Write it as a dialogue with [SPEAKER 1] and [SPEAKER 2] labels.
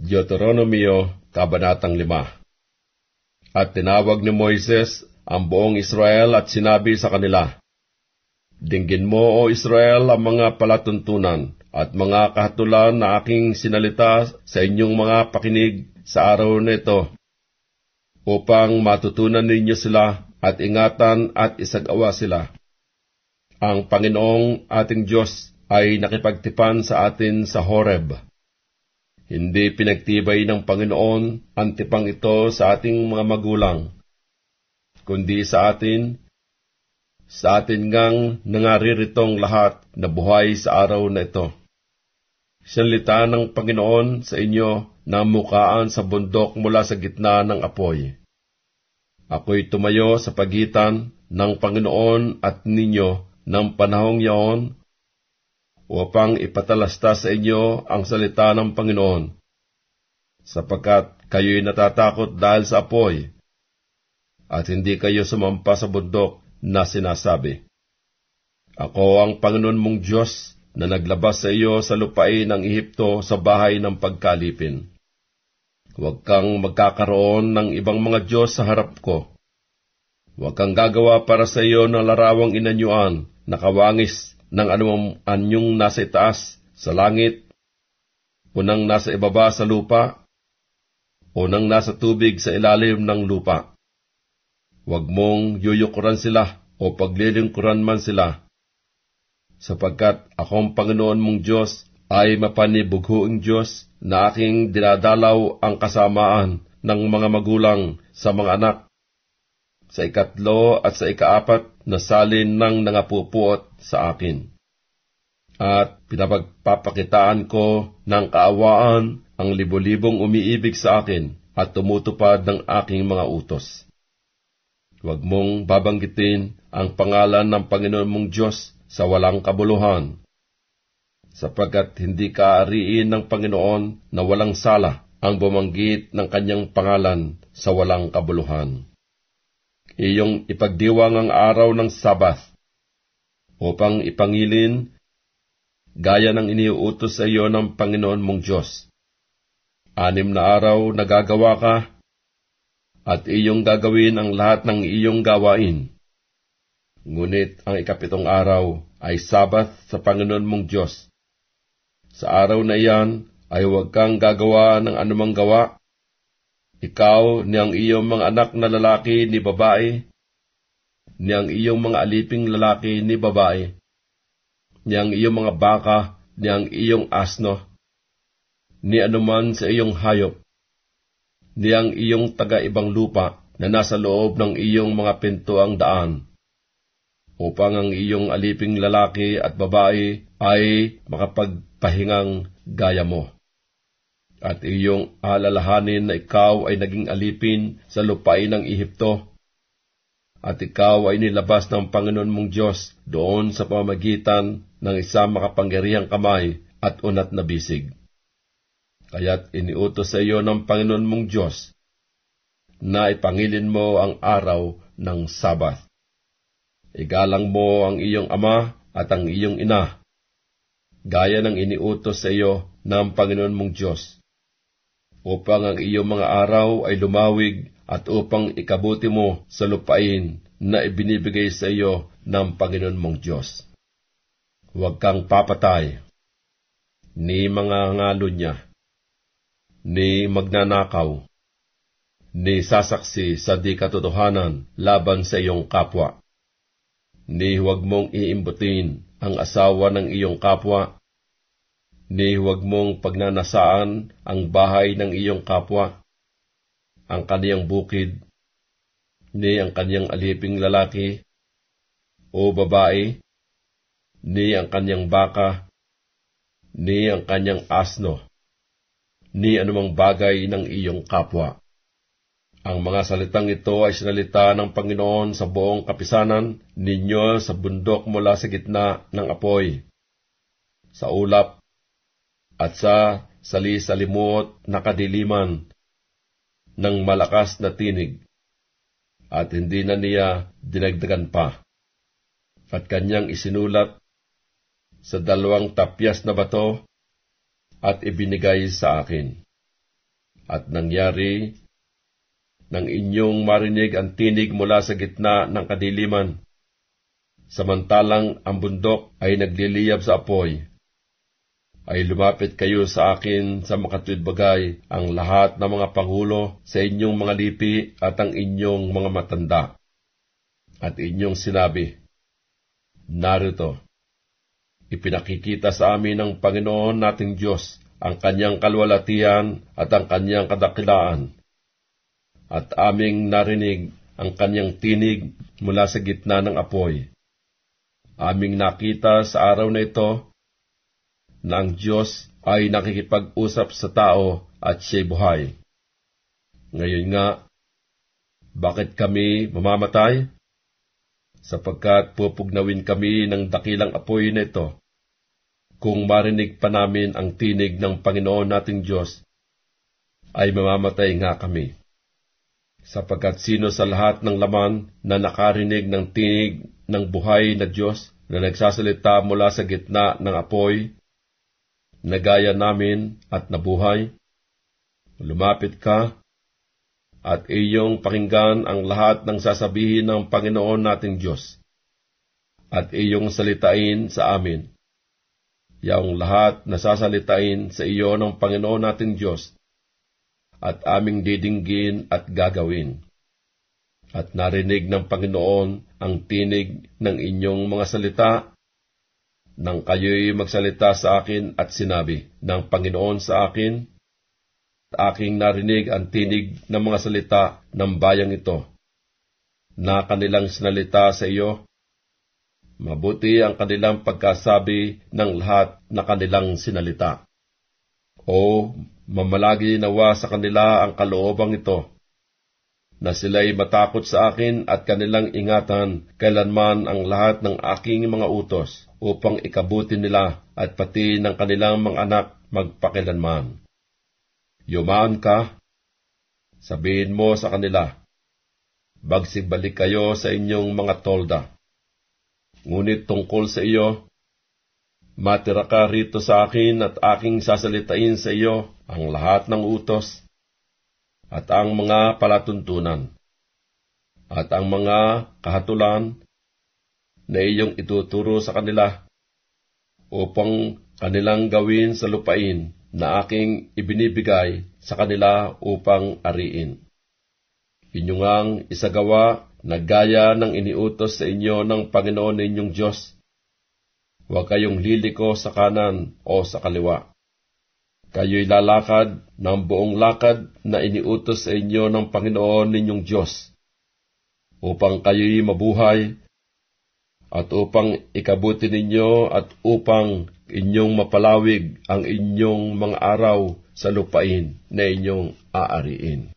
[SPEAKER 1] Deuteronomio, Kabanatang 5. At tinawag ni Moises ang buong Israel at sinabi sa kanila, Dinggin mo, O Israel, ang mga palatuntunan at mga kahatulan na aking sinalita sa inyong mga pakinig sa araw na ito, upang matutunan ninyo sila at ingatan at isagawa sila. Ang Panginoong ating Diyos ay nakipagtipan sa atin sa Horeb. Hindi pinagtibay ng Panginoon ang tipang ito sa ating mga magulang, kundi sa atin ngang nangaririto'ng lahat na buhay sa araw na ito. Sinalita ng Panginoon sa inyo na mukaan sa bundok mula sa gitna ng apoy. Ako'y tumayo sa pagitan ng Panginoon at ninyo ng panahong yaon upang ipatalasta sa inyo ang salita ng Panginoon, sapagkat kayo'y natatakot dahil sa apoy, at hindi kayo sumampa sa bundok na sinasabi, Ako ang Panginoon mong Diyos na naglabas sa iyo sa lupain ng Ehipto sa bahay ng pagkalipin. Huwag kang magkakaroon ng ibang mga Diyos sa harap ko. Huwag kang gagawa para sa iyo ng larawang inanyuan na kawangis ng anumang anyong nasa itaas sa langit, o nang nasa ibaba sa lupa, o nang nasa tubig sa ilalim ng lupa. Huwag mong yuyukuran sila o paglilingkuran man sila, sapagkat akong Panginoon mong Diyos ay mapanibughuing Diyos na aking dinadalaw ang kasamaan ng mga magulang sa mga anak, sa ikatlo at sa ikaapat na salin ng nangapupuot sa akin. At pinapagpapakitaan ko ng kaawaan ang libo-libong umiibig sa akin at tumutupad ng aking mga utos. Huwag mong babanggitin ang pangalan ng Panginoon mong Diyos sa walang kabuluhan, sapagkat hindi kaariin ng Panginoon na walang sala ang bumanggit ng kanyang pangalan sa walang kabuluhan. Iyong ipagdiwang ang araw ng Sabath upang ipangilin gaya ng iniuutos sa iyo ng Panginoon mong Diyos. 6 na araw na gagawa ka, at iyong gagawin ang lahat ng iyong gawain. Ngunit ang 7 araw ay Sabath sa Panginoon mong Diyos. Sa araw na iyan ay huwag kang gagawa ng anumang gawa, ikaw ni ang iyong mga anak na lalaki ni babae, ni ang iyong mga aliping lalaki ni babae, ni ang iyong mga baka, ni ang iyong asno, ni anuman sa iyong hayop, ni ang iyong taga-ibang lupa na nasa loob ng iyong mga pintuang daan, upang ang iyong aliping lalaki at babae ay makapagpahingang gaya mo. At iyong alalahanin na ikaw ay naging alipin sa lupain ng Ehipto, at ikaw ay nilabas ng Panginoon mong Diyos doon sa pamamagitan ng isang makapangyarihang kamay at unat na bisig. Kaya't iniutos sa iyo ng Panginoon mong Diyos na ipangilin mo ang araw ng Sabath. Igalang mo ang iyong ama at ang iyong ina, gaya ng iniutos sa iyo ng Panginoon mong Diyos, upang ang iyong mga araw ay lumawig at upang ikabuti mo sa lupain na ibinibigay sa iyo ng Panginoon mong Diyos. Huwag kang papatay, ni mga ngalunya, ni magnanakaw, ni sasaksi sa di katotohanan laban sa iyong kapwa, ni huwag mong iimbutin ang asawa ng iyong kapwa, ni huwag mong pagnanasaan ang bahay ng iyong kapwa, ang kaniyang bukid, ni ang kaniyang aliping lalaki o babae, ni ang kaniyang baka, ni ang kaniyang asno, ni anumang bagay ng iyong kapwa. Ang mga salitang ito ay sinalita ng Panginoon sa buong kapisanan ninyo sa bundok mula sa gitna ng apoy, sa ulap, at sa sali-salimot na kadiliman ng malakas na tinig, at hindi na niya dinagdagan pa. At kanyang isinulat sa 2 tapyas na bato at ibinigay sa akin. at nangyari nang inyong marinig ang tinig mula sa gitna ng kadiliman, samantalang ang bundok ay nagliliyab sa apoy, ay lumapit kayo sa akin sa makatuwid bagay ang lahat ng mga pangulo sa inyong mga lipi at ang inyong mga matanda. At inyong sinabi, narito, ipinakikita sa amin ng Panginoon nating Diyos ang kanyang kalwalatian at ang kanyang kadakilaan. At aming narinig ang kanyang tinig mula sa gitna ng apoy. Aming nakita sa araw na ito na ang Diyos ay nakikipag-usap sa tao at siya'y buhay. Ngayon nga, bakit kami mamamatay? Sapagkat pupugnawin kami ng dakilang apoy na ito. Kung marinig pa namin ang tinig ng Panginoon nating Diyos, ay mamamatay nga kami. Sapagkat sino sa lahat ng laman na nakarinig ng tinig ng buhay na Diyos na nagsasalita mula sa gitna ng apoy, na gaya namin at nabuhay, lumapit ka at iyong pakinggan ang lahat ng sasabihin ng Panginoon nating Diyos at iyong salitain sa amin. Yaong lahat na sasalitain sa iyo ng Panginoon nating Diyos at aming didinggin at gagawin. At narinig ng Panginoon ang tinig ng inyong mga salita nang kayo'y magsalita sa akin at sinabi ng Panginoon sa akin, aking narinig ang tinig ng mga salita ng bayang ito, na kanilang sinalita sa iyo. Mabuti ang kanilang pagkasabi ng lahat na kanilang sinalita. O mamalagi nawa sa kanila ang kaloobang ito, na sila'y matakot sa akin at kanilang ingatan kailanman ang lahat ng aking mga utos, upang ikabuti nila at pati ng kanilang mga anak magpakilanman. Yumaan ka, sabihin mo sa kanila, bagsigbalik kayo sa inyong mga tolda. Ngunit tungkol sa iyo, matira ka rito sa akin at aking sasalitain sa iyo ang lahat ng utos at ang mga palatuntunan at ang mga kahatulan na iyong ituturo sa kanila upang kanilang gawin sa lupain na aking ibinibigay sa kanila upang ariin. Inyong ang isagawa na gaya ng iniutos sa inyo ng Panginoon ninyong Diyos. Huwag kayong liliko sa kanan o sa kaliwa. Kayo'y lalakad ng buong lakad na iniutos sa inyo ng Panginoon ninyong Diyos, upang kayo'y mabuhay, at upang ikabuti ninyo at upang inyong mapalawig ang inyong mga araw sa lupain na inyong aariin.